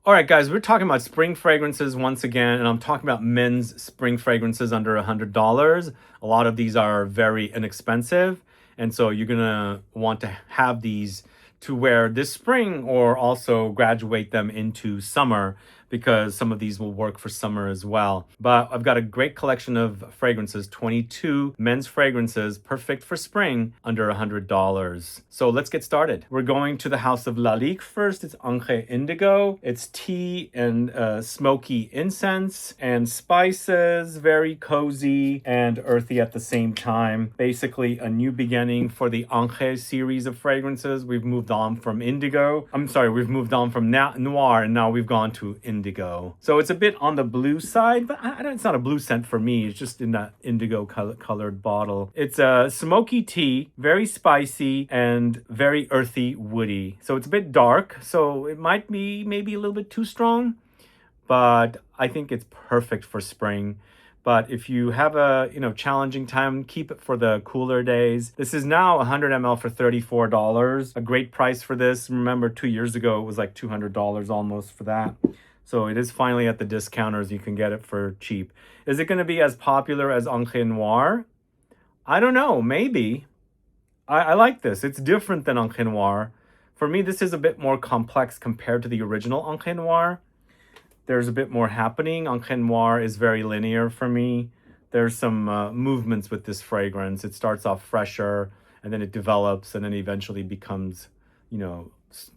All right, guys, we're talking about spring fragrances once again, and I'm talking about men's spring fragrances under $100. A lot of these are very inexpensive, and so you're gonna want to have these to wear this spring or also graduate them into summer because some of these will work for summer as well. But I've got a great collection of fragrances, 22 men's fragrances, perfect for spring, under $100. So let's get started. We're going to the house of Lalique first. It's Encre Indigo. It's tea and smoky incense and spices, very cozy and earthy at the same time. Basically a new beginning for the Encre series of fragrances. We've moved on from Indigo. We've moved on from Noir, and now we've gone to Indigo. So it's a bit on the blue side, but it's not a blue scent for me. It's just in that indigo colored bottle. It's a smoky tea, very spicy and very earthy, woody. So it's a bit dark, so it might be maybe a little bit too strong, but I think it's perfect for spring. But if you have a challenging time, keep it for the cooler days. This is now 100 ml for $34. A great price for this. Remember, 2 years ago, it was like $200 almost for that. So it is finally at the discounters. You can get it for cheap. Is it going to be as popular as Encre Noir? I don't know. Maybe. I like this. It's different than Encre Noir. For me, this is a bit more complex compared to the original Encre Noir. There's a bit more happening. Encre Noir is very linear for me. There's some movements with this fragrance. It starts off fresher, and then it develops, and then eventually becomes,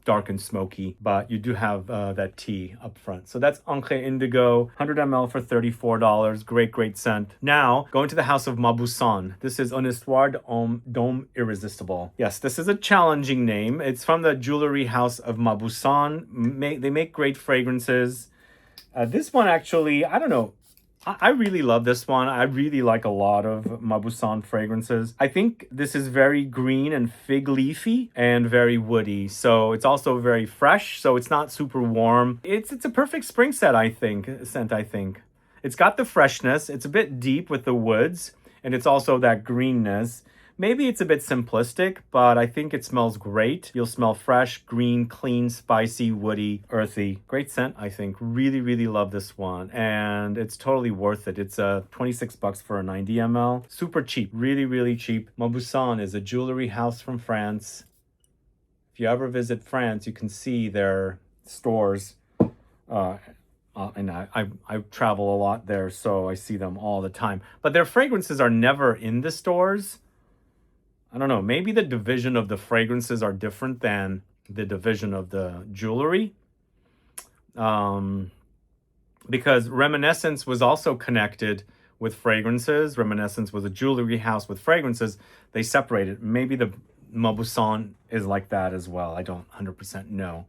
dark and smoky. But you do have that tea up front. So that's Encre Indigo, 100 ml for $34. Great, great scent. Now, going to the house of Mauboussin. This is Un Histoire d'Homme Irrésistible. Yes, this is a challenging name. It's from the jewelry house of Mauboussin. They make great fragrances. This one actually, I don't know. I really love this one. I really like a lot of Mauboussin fragrances. I think this is very green and fig leafy and very woody. So it's also very fresh. So it's not super warm. It's a perfect spring scent, I think. It's got the freshness. It's a bit deep with the woods. And it's also that greenness. Maybe it's a bit simplistic, but I think it smells great. You'll smell fresh, green, clean, spicy, woody, earthy. Great scent, I think. Really, really love this one. And it's totally worth it. It's $26 for a 90 ml. Super cheap. Really, really cheap. Mauboussin is a jewelry house from France. If you ever visit France, you can see their stores. And I travel a lot there, so I see them all the time. But their fragrances are never in the stores. I don't know, maybe the division of the fragrances are different than the division of the jewelry. Because Reminiscence was also connected with fragrances. Reminiscence was a jewelry house with fragrances. They separated. Maybe the Mauboussin is like that as well. I don't 100% know.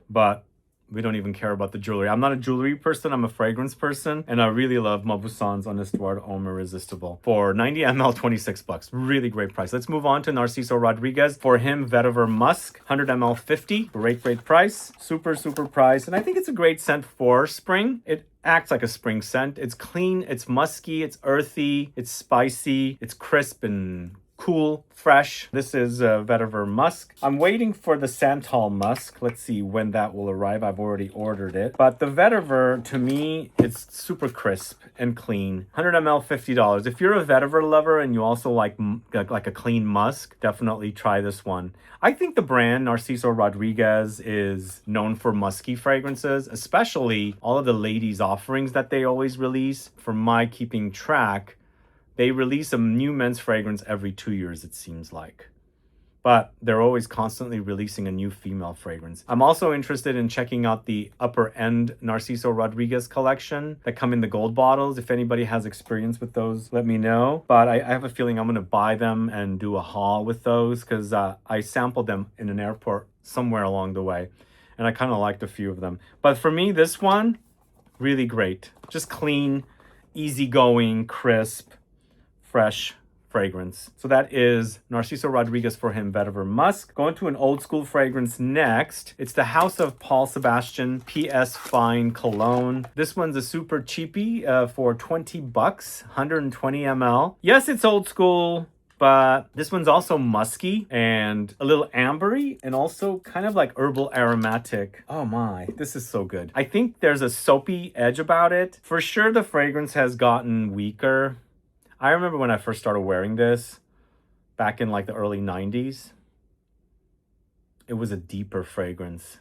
But we don't even care about the jewelry. I'm not a jewelry person, I'm a fragrance person. And I really love Maubussin's Un Histoire d'Homme Irrésistible. For 90 ml, $26. Really great price. Let's move on to Narciso Rodriguez. For him, Vetiver Musk, 100 ml, $50. Great, great price. Super, super price. And I think it's a great scent for spring. It acts like a spring scent. It's clean, it's musky, it's earthy, it's spicy, it's crisp and cool, fresh. This is Vetiver Musk. I'm waiting for the Santal Musk. Let's see when that will arrive. I've already ordered it. But the Vetiver, to me, it's super crisp and clean. 100 ml, $50. If you're a Vetiver lover and you also like a clean musk, definitely try this one. I think the brand Narciso Rodriguez is known for musky fragrances, especially all of the ladies' offerings that they always release. From my keeping track, they release a new men's fragrance every 2 years, it seems like. But they're always constantly releasing a new female fragrance. I'm also interested in checking out the upper end Narciso Rodriguez collection that come in the gold bottles. If anybody has experience with those, let me know. But I have a feeling I'm going to buy them and do a haul with those because I sampled them in an airport somewhere along the way. And I kind of liked a few of them. But for me, this one, really great. Just clean, easygoing, crisp, fresh fragrance. So that is Narciso Rodriguez for him, Vetiver Musk. Going to an old school fragrance next. It's the House of Paul Sebastian PS Fine Cologne. This one's a super cheapie for $20, 120 ml. Yes, it's old school. But this one's also musky and a little ambery and also kind of like herbal aromatic. Oh my, this is so good. I think there's a soapy edge about it. For sure, the fragrance has gotten weaker. I remember when I first started wearing this back in like the early 90s. It was a deeper fragrance.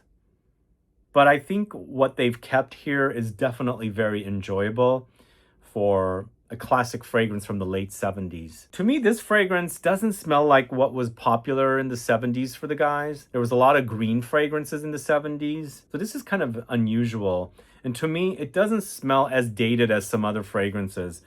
But I think what they've kept here is definitely very enjoyable for a classic fragrance from the late 70s. To me, this fragrance doesn't smell like what was popular in the 70s for the guys. There was a lot of green fragrances in the 70s. So this is kind of unusual. And to me, it doesn't smell as dated as some other fragrances.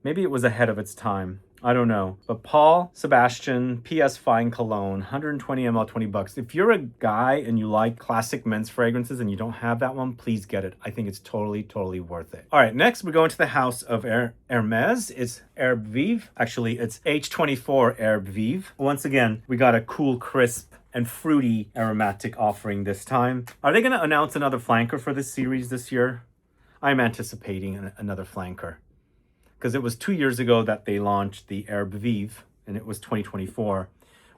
Maybe it was ahead of its time. I don't know. But Paul Sebastian PS Fine Cologne, 120 ml, 20 bucks. If you're a guy and you like classic men's fragrances and you don't have that one, please get it. I think it's totally, totally worth it. All right, next we go into the house of Hermes. It's Herbe Vive. Actually, it's H24 Herbe Vive. Once again, we got a cool, crisp, and fruity aromatic offering this time. Are they going to announce another flanker for this series this year? I'm anticipating another flanker. Because it was 2 years ago that they launched the Herbe Vive, and it was 2024.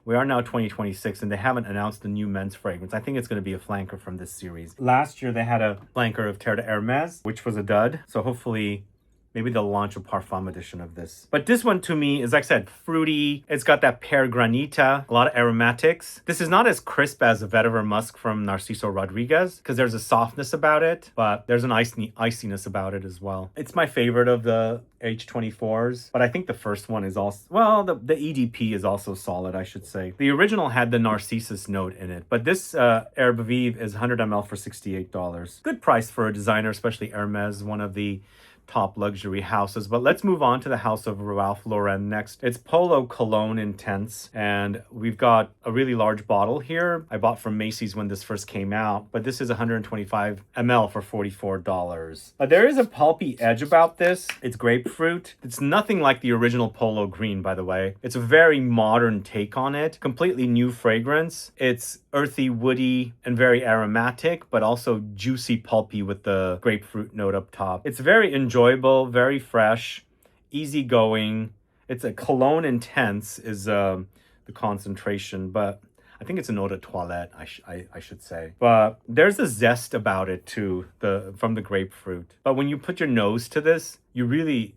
We are now 2026, and they haven't announced a new men's fragrance. I think it's going to be a flanker from this series. Last year, they had a flanker of Terre de Hermes, which was a dud. So hopefully, maybe they'll launch a Parfum edition of this. But this one, to me, is, like I said, fruity. It's got that pear granita, a lot of aromatics. This is not as crisp as the Vetiver Musk from Narciso Rodriguez, because there's a softness about it, but there's an iciness about it as well. It's my favorite of the H24s, but I think the first one is also, well, the EDP is also solid, I should say. The original had the Narcissus note in it, but this Herbe Vive is 100 ml for $68. Good price for a designer, especially Hermes, one of the top luxury houses. But let's move on to the house of Ralph Lauren next. It's Polo Cologne Intense, and we've got a really large bottle here. I bought from Macy's when this first came out, but this is 125 ml for $44. But there is a pulpy edge about this. It's grapefruit. It's nothing like the original Polo Green, by the way. It's a very modern take on it. Completely new fragrance. It's earthy, woody, and very aromatic, but also juicy, pulpy with the grapefruit note up top. It's very enjoyable, very fresh, easygoing. It's a Cologne Intense is the concentration, but I think it's an eau de toilette, I should say. But there's a zest about it too, from the grapefruit. But when you put your nose to this, you really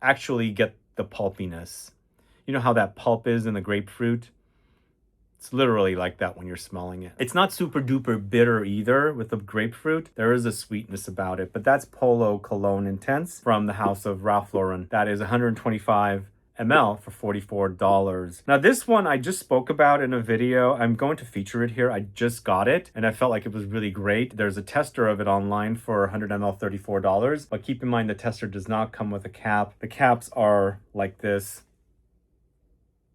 actually get the pulpiness. You know how that pulp is in the grapefruit? It's literally like that when you're smelling it. It's not super duper bitter either with the grapefruit. There is a sweetness about it, but that's Polo Cologne Intense from the house of Ralph Lauren. That is 125 ml for $44. Now this one I just spoke about in a video. I'm going to feature it here. I just got it and I felt like it was really great. There's a tester of it online for 100 ml, $34, but keep in mind the tester does not come with a cap. The caps are like this.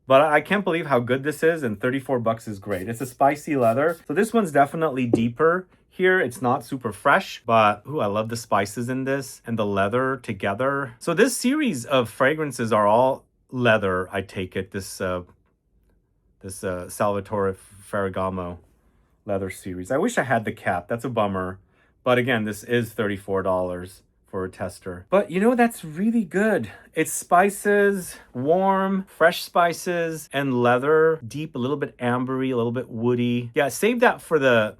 But I can't believe how good this is, and 34 bucks is great. It's a spicy leather. So this one's definitely deeper. Here, it's not super fresh, but ooh, I love the spices in this and the leather together. So this series of fragrances are all leather, I take it, this Salvatore Ferragamo leather series. I wish I had the cap. That's a bummer. But again, this is $34. For a tester. But you know, that's really good. It's spices, warm, fresh spices, and leather, deep, a little bit ambery, a little bit woody. Yeah, save that for the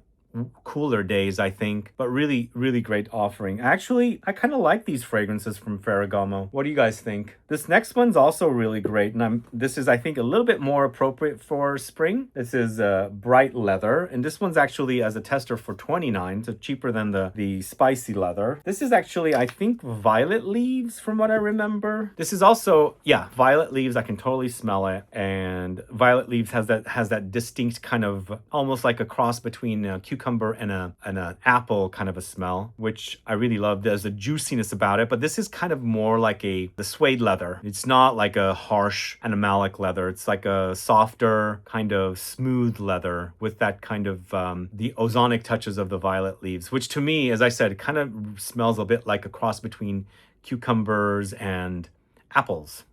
cooler days, I think, but really, really great offering. Actually, I kind of like these fragrances from Ferragamo. What do you guys think? This next one's also really great, and this is, I think, a little bit more appropriate for spring. This is bright leather, and this one's actually as a tester for $29, so cheaper than the spicy leather. This is actually, I think, violet leaves from what I remember. This is also, yeah, violet leaves. I can totally smell it, and violet leaves has that distinct kind of almost like a cross between cucumber and an apple kind of a smell, which I really love. There's a juiciness about it, but this is kind of more like the suede leather. It's not like a harsh animalic leather. It's like a softer kind of smooth leather with that kind of the ozonic touches of the violet leaves, which to me, as I said, it kind of smells a bit like a cross between cucumbers and apples.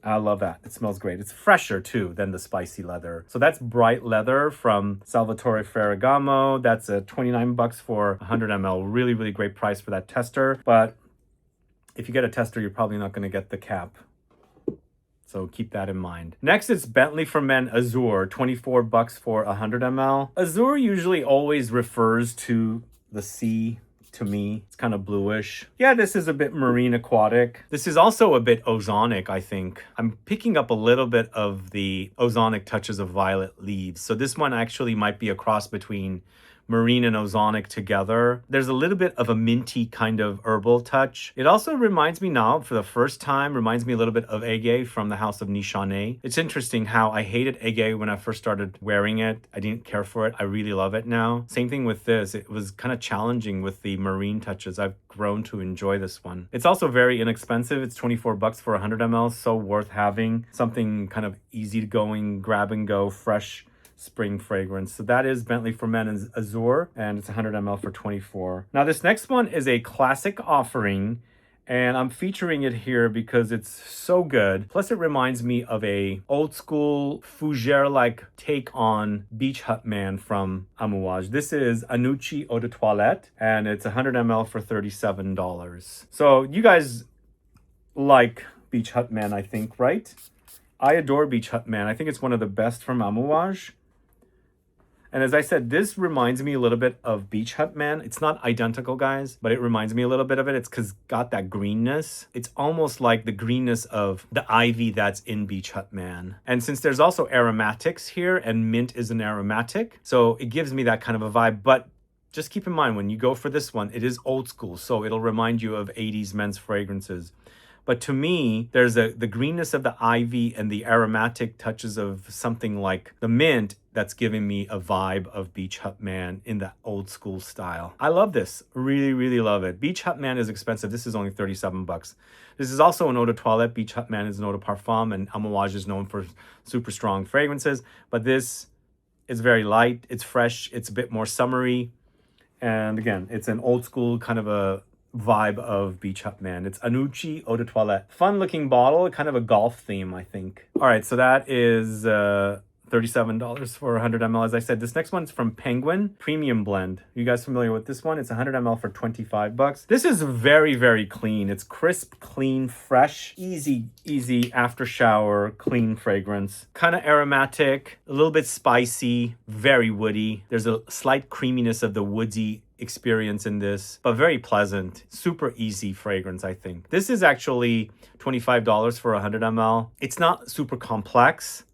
I love that. It smells great. It's fresher too than the spicy leather. So that's bright leather from Salvatore Ferragamo. That's a 29 bucks for 100 ml. Really, really great price for that tester. But if you get a tester, you're probably not going to get the cap. So keep that in mind. Next, it's Bentley for Men Azure, 24 bucks for 100 ml. Azure usually always refers to the sea. To me, it's kind of bluish. Yeah, this is a bit marine aquatic. This is also a bit ozonic, I think. I'm picking up a little bit of the ozonic touches of violet leaves. So this one actually might be a cross between marine and ozonic together. There's a little bit of a minty kind of herbal touch. It also reminds me now, for the first time, reminds me a little bit of Agay from the house of Nishane. It's interesting how I hated Agay when I first started wearing it. I didn't care for it. I really love it now. Same thing with this. It was kind of challenging with the marine touches. I've grown to enjoy this one. It's also very inexpensive. It's 24 bucks for 100 ml. So worth having. Something kind of easygoing, grab and go, fresh spring fragrance. So that is Bentley for Men Azure, and it's 100 ml for 24. Now this next one is a classic offering, and I'm featuring it here because it's so good. Plus it reminds me of a old school fougere-like take on Beach Hut Man from Amouage. This is ANUCCI EAU DE TOILETTE, and it's 100 ml for $37. So you guys like Beach Hut Man, I think, right? I adore Beach Hut Man. I think it's one of the best from Amouage. And as I said, this reminds me a little bit of Beach Hut Man. It's not identical, guys, but it reminds me a little bit of it. It's because got that greenness. It's almost like the greenness of the ivy that's in Beach Hut Man. And since there's also aromatics here, and mint is an aromatic, so it gives me that kind of a vibe. But just keep in mind, when you go for this one, it is old school, so it'll remind you of 80s men's fragrances. But to me, there's the greenness of the ivy and the aromatic touches of something like the mint that's giving me a vibe of Beach Hut Man in the old school style. I love this. Really, really love it. Beach Hut Man is expensive. This is only 37 bucks. This is also an eau de toilette. Beach Hut Man is an eau de parfum, and Amouage is known for super strong fragrances. But this is very light. It's fresh. It's a bit more summery. And again, it's an old school kind of a vibe of Beach Hut Man. It's ANUCCI EAU DE TOILETTE. Fun looking bottle, kind of a golf theme, I think. All right, so that is $37 for 100 ml. As I said, this next one's from Penguin Premium Blend. You guys familiar with this one? It's 100 ml for 25 bucks. This is very, very clean. It's crisp, clean, fresh, easy after shower, clean fragrance. Kind of aromatic, a little bit spicy, very woody. There's a slight creaminess of the woodsy experience in this, but very pleasant, super easy fragrance, I think. This is actually $25 for 100 ml. It's not super complex.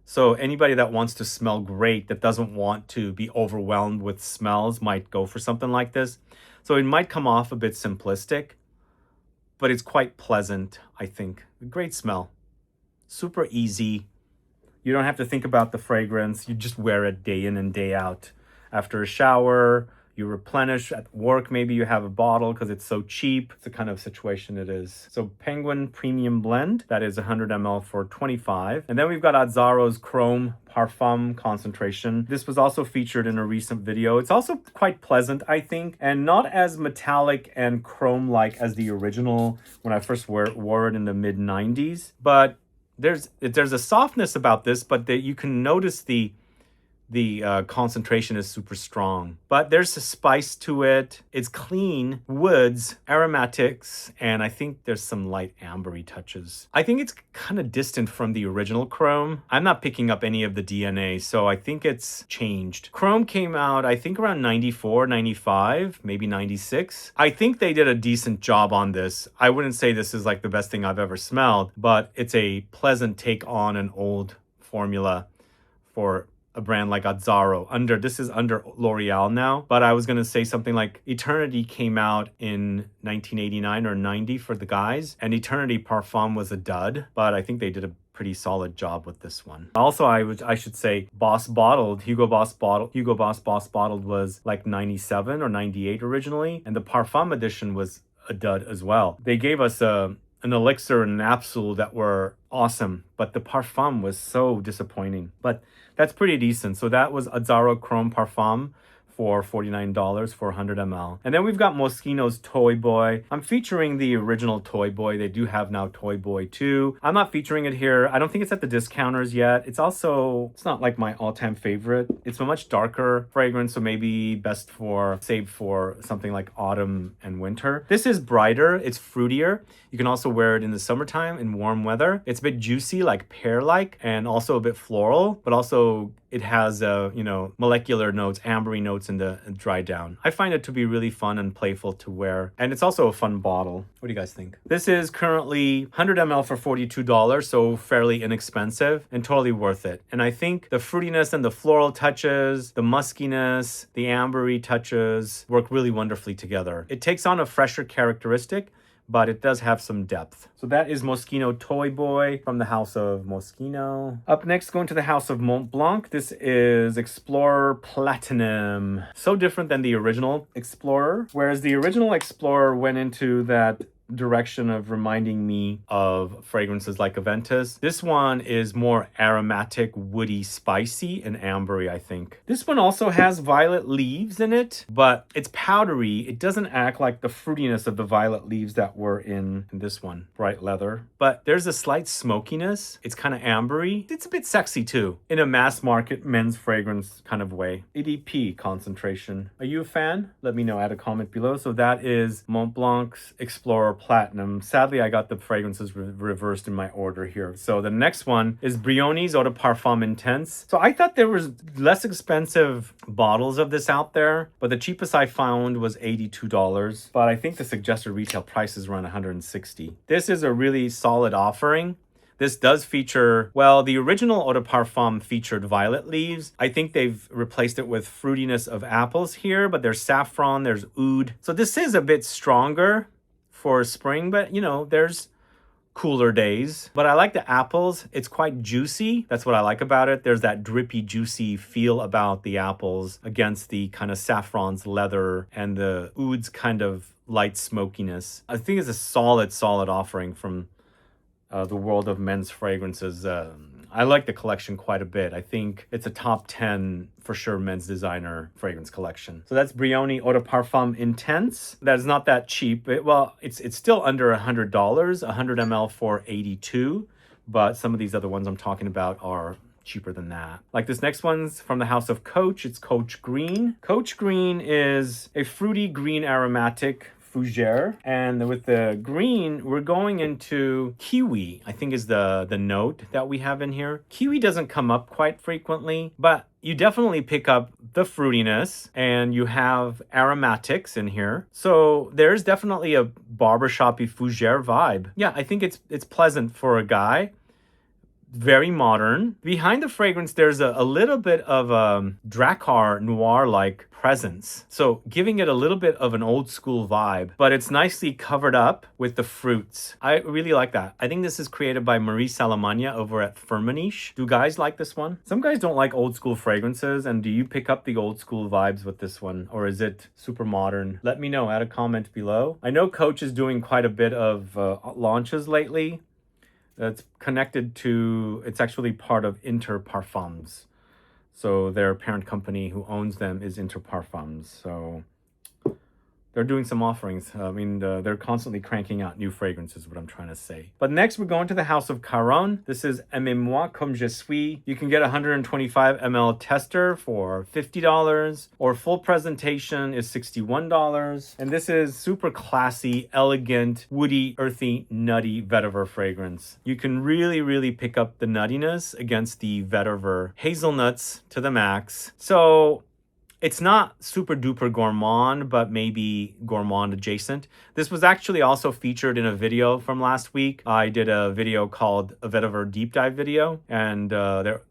So anybody that wants to smell great, that doesn't want to be overwhelmed with smells, might go for something like this. So it might come off a bit simplistic, but it's quite pleasant, I think. Great smell. Super easy. You don't have to think about the fragrance. You just wear it day in and day out. After a shower, you replenish at work, maybe you have a bottle because it's so cheap. It's the kind of situation it is. So Penguin Premium Blend, that is 100 ml for 25. And then we've got AZZARO's Chrome Parfum Concentration. This was also featured in a recent video. It's also quite pleasant, I think, and not as metallic and chrome-like as the original when I first wore it in the mid-90s. But there's a softness about this, but you can notice the concentration is super strong, but there's a spice to it. It's clean, woods, aromatics, and I think there's some light ambery touches. I think it's kind of distant from the original Chrome. I'm not picking up any of the DNA, so I think it's changed. Chrome came out, I think around 94, 95, maybe 96. I think they did a decent job on this. I wouldn't say this is like the best thing I've ever smelled, but it's a pleasant take on an old formula for a brand like AZZARO. This is under L'Oreal now, but I was going to say something like Eternity came out in 1989 or 90 for the guys, and Eternity Parfum was a dud, but I think they did a pretty solid job with this one. Also, I should say Boss Bottled, Hugo Boss Bottled was like 97 or 98 originally, and the Parfum edition was a dud as well. They gave us an elixir and an Absol that were awesome, but the Parfum was so disappointing. But that's pretty decent. So that was AZZARO Chrome Parfum for $49 for 100 ml. And then we've got Moschino's Toy Boy. I'm featuring the original Toy Boy. They do have now Toy Boy 2. I'm not featuring it here. I don't think it's at the discounters yet. It's not like my all-time favorite. It's a much darker fragrance, so maybe best for saved for something like autumn and winter. This is brighter. It's fruitier. You can also wear it in the summertime in warm weather. It's a bit juicy, like pear-like, and also a bit floral, but also it has, molecular notes, ambery notes in the dry down. I find it to be really fun and playful to wear. And it's also a fun bottle. What do you guys think? This is currently 100 ml for $42, so fairly inexpensive and totally worth it. And I think the fruitiness and the floral touches, the muskiness, the ambery touches work really wonderfully together. It takes on a fresher characteristic, but it does have some depth. So that is Moschino Toy Boy from the house of Moschino. Up next, going to the house of Montblanc. This is Explorer Platinum. So different than the original Explorer. Whereas the original Explorer went into that direction of reminding me of fragrances like Aventus. This one is more aromatic, woody, spicy, and ambery, I think. This one also has violet leaves in it, but it's powdery. It doesn't act like the fruitiness of the violet leaves that were in this one, bright leather. But there's a slight smokiness. It's kind of ambery. It's a bit sexy too, in a mass market men's fragrance kind of way. ADP concentration. Are you a fan? Let me know, add a comment below. So that is Montblanc's Explorer Platinum. Sadly, I got the fragrances reversed in my order here. So the next one is Brioni's Eau de Parfum Intense. So I thought there was less expensive bottles of this out there, but the cheapest I found was $82. But I think the suggested retail price is around $160. This is a really solid offering. This does feature, well, the original Eau de Parfum featured violet leaves. I think they've replaced it with fruitiness of apples here, but there's saffron, there's oud. So this is a bit stronger for spring, but there's cooler days. But I like the apples. It's quite juicy. That's what I like about it. There's that drippy, juicy feel about the apples against the kind of saffron's leather and the oud's kind of light smokiness. I think it's a solid offering from the world of men's fragrances. I like the collection quite a bit. I think it's a top 10 for sure men's designer fragrance collection. So that's Brioni Eau de Parfum Intense. That is not that cheap. It's still under $100, 100 ml for $82, but some of these other ones I'm talking about are cheaper than that. Like this next one's from the house of Coach. It's Coach Green. Coach Green is a fruity green aromatic fougere, and with the green we're going into kiwi, I think is the note that we have in here. Kiwi doesn't come up quite frequently, but you definitely pick up the fruitiness and you have aromatics in here. So there's definitely a barbershoppy fougere vibe. Yeah, I think it's pleasant for a guy. Very modern. Behind the fragrance, there's a little bit of Drakkar Noir-like presence. So giving it a little bit of an old school vibe, but it's nicely covered up with the fruits. I really like that. I think this is created by Marie Salamagna over at Firmenich. Do guys like this one? Some guys don't like old school fragrances, and do you pick up the old school vibes with this one? Or is it super modern? Let me know, add a comment below. I know Coach is doing quite a bit of launches lately. It's connected to, it's actually part of Inter Parfums. So their parent company who owns them is Inter Parfums. So they're doing some offerings. They're constantly cranking out new fragrances, what I'm trying to say. But next, we're going to the house of Caron. This is Aimez-moi comme je suis. You can get a 125 ml tester for $50, or full presentation is $61. And this is super classy, elegant, woody, earthy, nutty vetiver fragrance. You can really pick up the nuttiness against the vetiver hazelnuts to the max. So it's not super duper gourmand, but maybe gourmand adjacent. This was actually also featured in a video from last week. I did a video called a vetiver deep dive video, and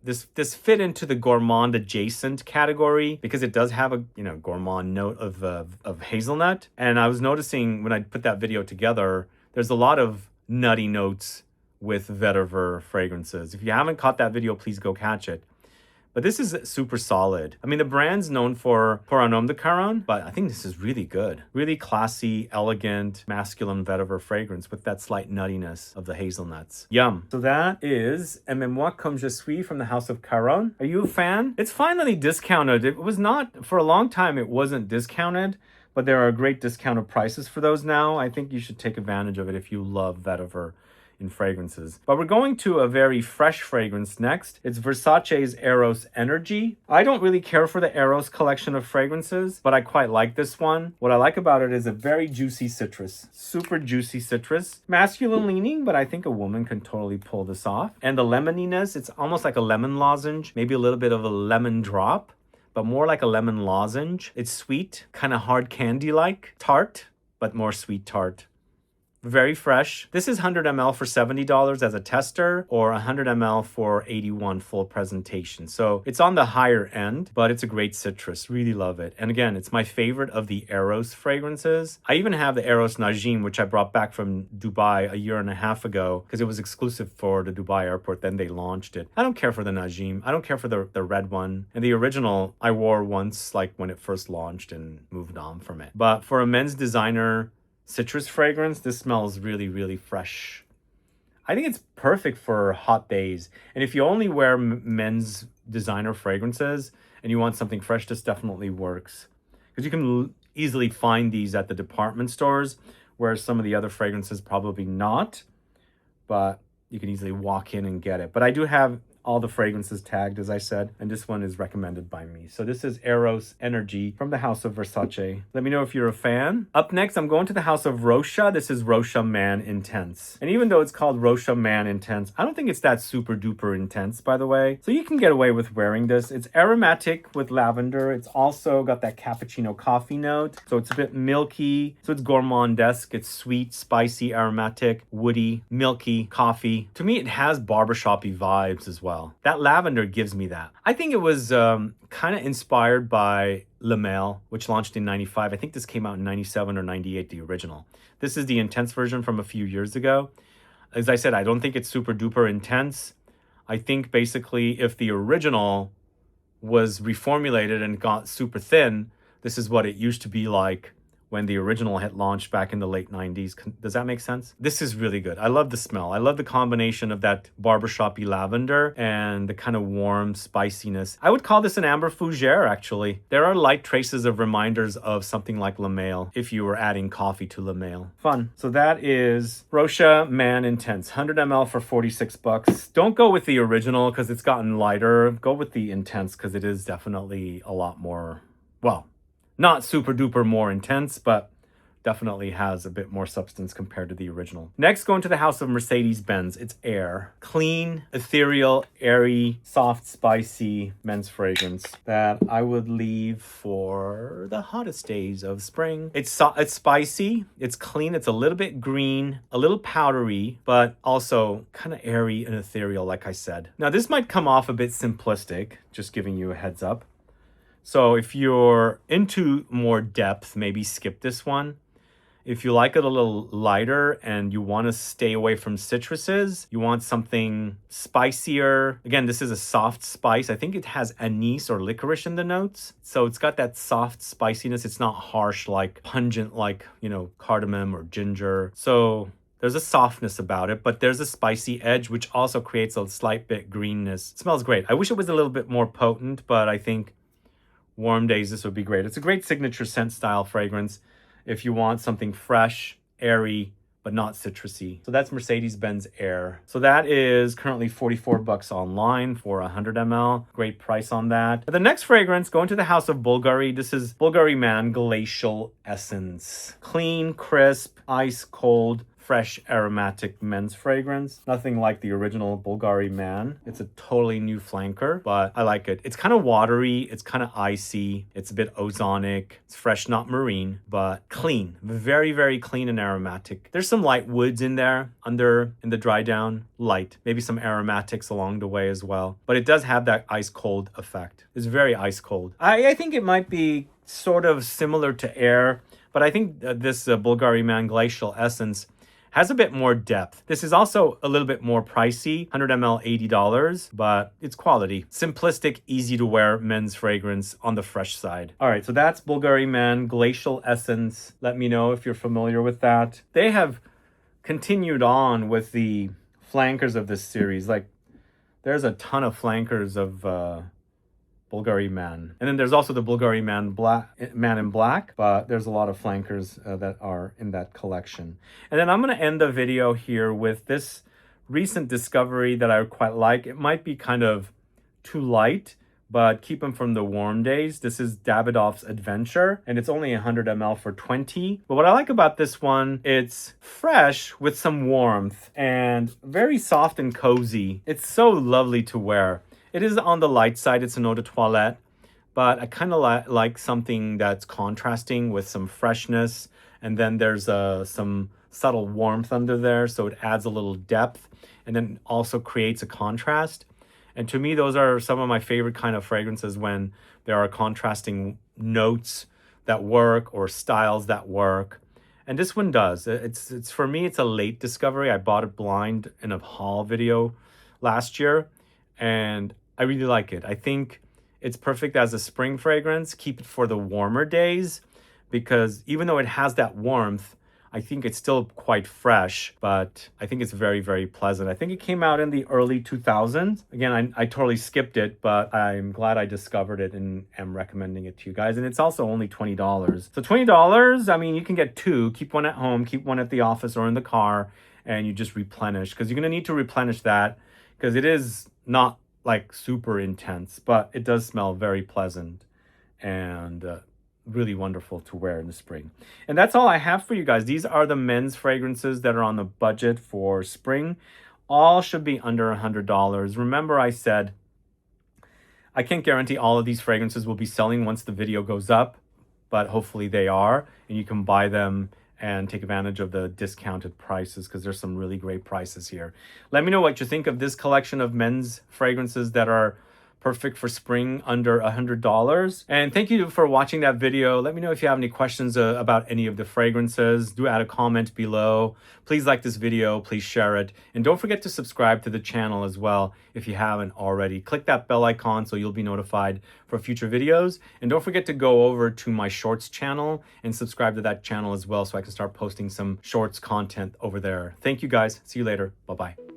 this fit into the gourmand adjacent category because it does have a gourmand note of hazelnut. And I was noticing when I put that video together, there's a lot of nutty notes with vetiver fragrances. If you haven't caught that video, please go catch it. But this is super solid. I mean, the brand's known for un homme de Caron, but I think this is really good. Really classy, elegant, masculine vetiver fragrance with that slight nuttiness of the hazelnuts. Yum. So that is Aime Moi Comme Je Suis from the House of Caron. Are you a fan? It's finally discounted. It was not, for a long time, it wasn't discounted, but there are great discounted prices for those now. I think you should take advantage of it if you love vetiver in fragrances. But we're going to a very fresh fragrance next. It's Versace's Eros Energy. I don't really care for the Eros collection of fragrances, but I quite like this one. What I like about it is a very juicy citrus. Super juicy citrus. Masculine leaning, but I think a woman can totally pull this off. And the lemoniness, it's almost like a lemon lozenge, maybe a little bit of a lemon drop, but more like a lemon lozenge. It's sweet, kind of hard candy-like, tart, but more sweet tart. Very fresh. This is 100 ml for $70 as a tester, or 100 ml for $81 full presentation. So it's on the higher end, but it's a great citrus. Really love it. And again, it's my favorite of the Eros fragrances. I even have the Eros Najim, which I brought back from Dubai a year and a half ago because it was exclusive for the Dubai airport. Then they launched it. I don't care for the Najim. I don't care for the red one. And the original I wore once, like when it first launched, and moved on from it. But for a men's designer citrus fragrance, this smells really, really fresh. I think it's perfect for hot days. And if you only wear men's designer fragrances and you want something fresh, this definitely works. Because you can easily find these at the department stores, whereas some of the other fragrances probably not. But you can easily walk in and get it. But I do have all the fragrances tagged, as I said, and this one is recommended by me. So this is Eros Energy from the House of Versace. Let me know if you're a fan. Up next, I'm going to the House of Rocha. This is Rocha Man Intense. And even though it's called Rocha Man Intense, I don't think it's that super duper intense, by the way. So you can get away with wearing this. It's aromatic with lavender. It's also got that cappuccino coffee note. So it's a bit milky. So it's gourmandesque. It's sweet, spicy, aromatic, woody, milky, coffee. To me, it has barbershop-y vibes as well. That lavender gives me that. I think it was kind of inspired by Le Male, which launched in 95. I think this came out in 97 or 98, the original. This is the intense version from a few years ago. As I said, I don't think it's super duper intense. I think basically if the original was reformulated and got super thin, this is what it used to be like when the original had launched back in the late 90s. Does that make sense? This is really good. I love the smell. I love the combination of that barbershop-y lavender and the kind of warm spiciness. I would call this an amber fougere, actually. There are light traces of reminders of something like Le Male if you were adding coffee to Le Male. Fun. So that is Rocha Man Intense. 100 ml for 46 bucks. Don't go with the original because it's gotten lighter. Go with the Intense because it is definitely a lot more, well, not super duper more intense, but definitely has a bit more substance compared to the original. Next, going to the House of Mercedes-Benz. It's Air. Clean, ethereal, airy, soft, spicy men's fragrance that I would leave for the hottest days of spring. It's spicy, it's clean, it's a little bit green, a little powdery, but also kind of airy and ethereal, like I said. Now, this might come off a bit simplistic, just giving you a heads up. So if you're into more depth, maybe skip this one. If you like it a little lighter and you want to stay away from citruses, you want something spicier. Again, this is a soft spice. I think it has anise or licorice in the notes. So it's got that soft spiciness. It's not harsh, like pungent, like, cardamom or ginger. So there's a softness about it, but there's a spicy edge, which also creates a slight bit greenness. It smells great. I wish it was a little bit more potent, but I think warm days, this would be great. It's a great signature scent style fragrance if you want something fresh, airy, but not citrusy. So that's Mercedes-Benz Air. So that is currently 44 bucks online for 100 ml. Great price on that. The next fragrance, going to the House of Bulgari. This is Bulgari Man Glacial Essence. Clean, crisp, ice cold, fresh aromatic men's fragrance. Nothing like the original Bulgari Man. It's a totally new flanker, but I like it. It's kind of watery, it's kind of icy, it's a bit ozonic, it's fresh, not marine, but clean. Very, very clean and aromatic. There's some light woods in there, in the dry down, light. Maybe some aromatics along the way as well. But it does have that ice cold effect. It's very ice cold. I think it might be sort of similar to Air, but I think this Bulgari Man Glacial Essence Has a bit more depth. This is also a little bit more pricey, 100 ml, $80, but it's quality. Simplistic, easy to wear men's fragrance on the fresh side. All right, so that's Bulgari Man Glacial Essence. Let me know if you're familiar with that. They have continued on with the flankers of this series. Like, there's a ton of flankers of Bulgari Man. And then there's also the Bulgari Man in Black, but there's a lot of flankers that are in that collection. And then I'm going to end the video here with this recent discovery that I quite like. It might be kind of too light, but keep them from the warm days. This is Davidoff's Adventure, and it's only 100 ml for $20. But what I like about this one, it's fresh with some warmth and very soft and cozy. It's so lovely to wear. It is on the light side. It's an eau de toilette, but I kind of like something that's contrasting with some freshness. And then there's some subtle warmth under there, so it adds a little depth and then also creates a contrast. And to me, those are some of my favorite kind of fragrances, when there are contrasting notes that work or styles that work. And this one does. It's for me, it's a late discovery. I bought it blind in a haul video last year, and I really like it. I think it's perfect as a spring fragrance. Keep it for the warmer days, because even though it has that warmth, I think it's still quite fresh, but I think it's very, very pleasant. I think it came out in the early 2000s. Again, I totally skipped it, but I'm glad I discovered it and am recommending it to you guys. And it's also only $20. So $20, I mean, you can get two. Keep one at home, keep one at the office or in the car, and you just replenish, because you're going to need to replenish that, because it is not like super intense, but it does smell very pleasant and really wonderful to wear in the spring. And that's all I have for you guys. These are the men's fragrances that are on the budget for spring. All should be under $100. Remember, I said I can't guarantee all of these fragrances will be selling once the video goes up, but hopefully they are, and you can buy them and take advantage of the discounted prices, because there's some really great prices here. Let me know what you think of this collection of men's fragrances that are perfect for spring under $100. And thank you for watching that video. Let me know if you have any questions about any of the fragrances. Do add a comment below. Please like this video, please share it. And don't forget to subscribe to the channel as well if you haven't already. Click that bell icon so you'll be notified for future videos. And don't forget to go over to my shorts channel and subscribe to that channel as well, so I can start posting some shorts content over there. Thank you guys. See you later. Bye-bye.